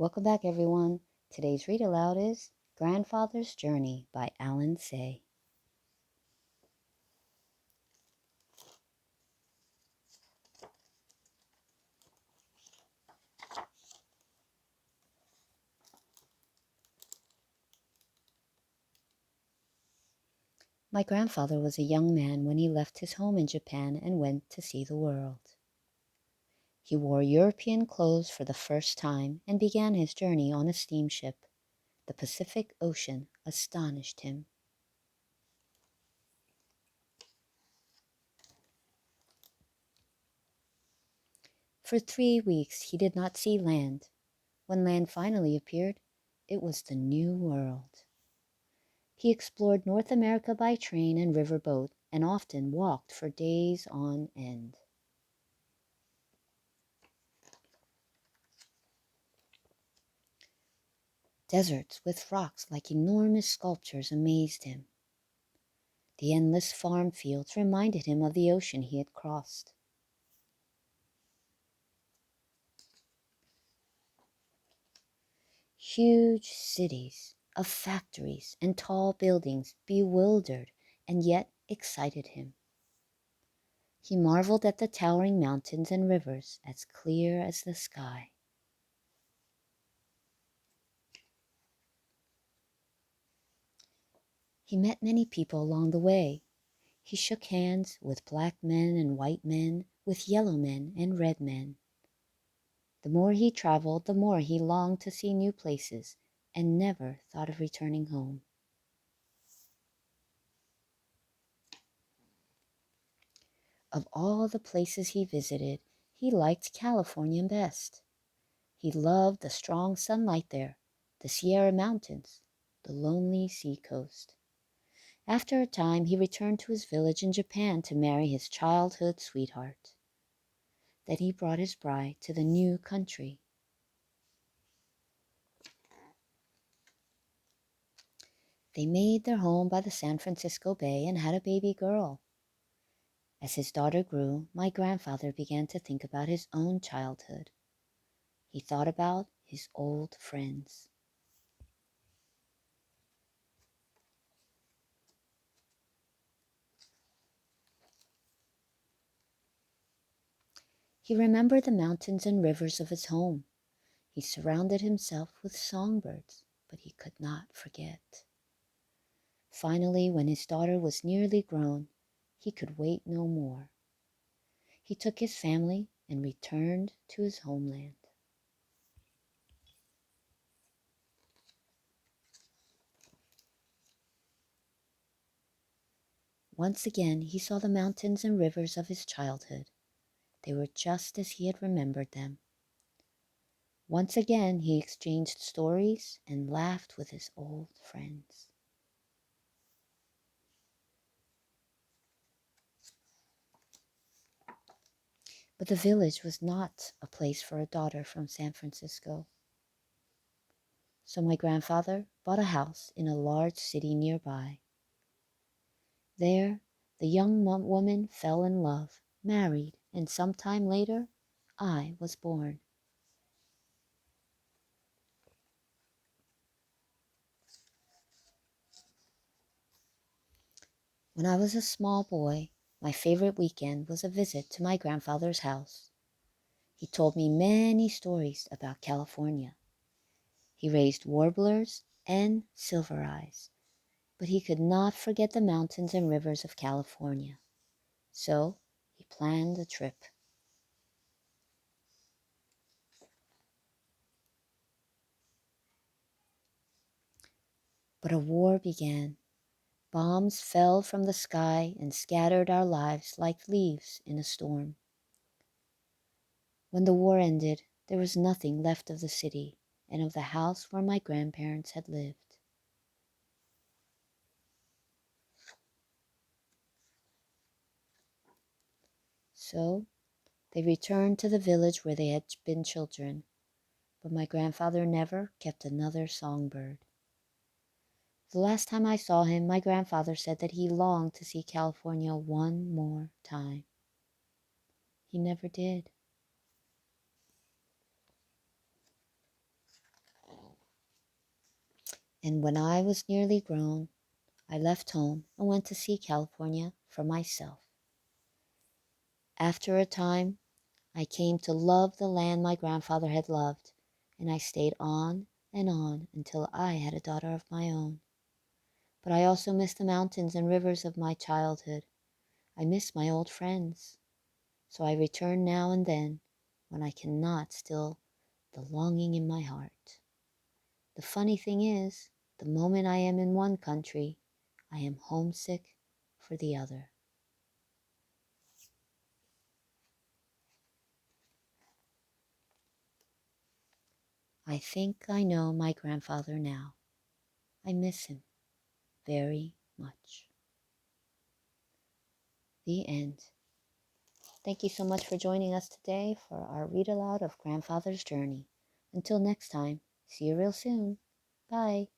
Welcome back, everyone. Today's read aloud is Grandfather's Journey by Alan Say. My grandfather was a young man when he left his home in Japan and went to see the world. He wore European clothes for the first time and began his journey on a steamship. The Pacific Ocean astonished him. For 3 weeks he did not see land. When land finally appeared, it was the New World. He explored North America by train and riverboat and often walked for days on end. Deserts with rocks like enormous sculptures amazed him. The endless farm fields reminded him of the ocean he had crossed. Huge cities of factories and tall buildings bewildered and yet excited him. He marveled at the towering mountains and rivers as clear as the sky. He met many people along the way. He shook hands with black men and white men, with yellow men and red men. The more he traveled, the more he longed to see new places and never thought of returning home. Of all the places he visited, he liked California best. He loved the strong sunlight there, the Sierra Mountains, the lonely seacoast. After a time, he returned to his village in Japan to marry his childhood sweetheart. Then he brought his bride to the new country. They made their home by the San Francisco Bay and had a baby girl. As his daughter grew, my grandfather began to think about his own childhood. He thought about his old friends. He remembered the mountains and rivers of his home. He surrounded himself with songbirds, but he could not forget. Finally, when his daughter was nearly grown, he could wait no more. He took his family and returned to his homeland. Once again, he saw the mountains and rivers of his childhood. They were just as he had remembered them. Once again, he exchanged stories and laughed with his old friends. But the village was not a place for a daughter from San Francisco. So my grandfather bought a house in a large city nearby. There, the young woman fell in love, married, and some time later, I was born. When I was a small boy, my favorite weekend was a visit to my grandfather's house. He told me many stories about California. He raised warblers and silver eyes, but he could not forget the mountains and rivers of California. So he planned a trip. But a war began. Bombs fell from the sky and scattered our lives like leaves in a storm. When the war ended, there was nothing left of the city and of the house where my grandparents had lived. So they returned to the village where they had been children, but my grandfather never kept another songbird. The last time I saw him, my grandfather said that he longed to see California one more time. He never did. And when I was nearly grown, I left home and went to see California for myself. After a time, I came to love the land my grandfather had loved, and I stayed on and on until I had a daughter of my own. But I also miss the mountains and rivers of my childhood. I miss my old friends. So I return now and then when I cannot still the longing in my heart. The funny thing is, the moment I am in one country, I am homesick for the other. I think I know my grandfather now. I miss him very much. The end. Thank you so much for joining us today for our read aloud of Grandfather's Journey. Until next time, see you real soon. Bye.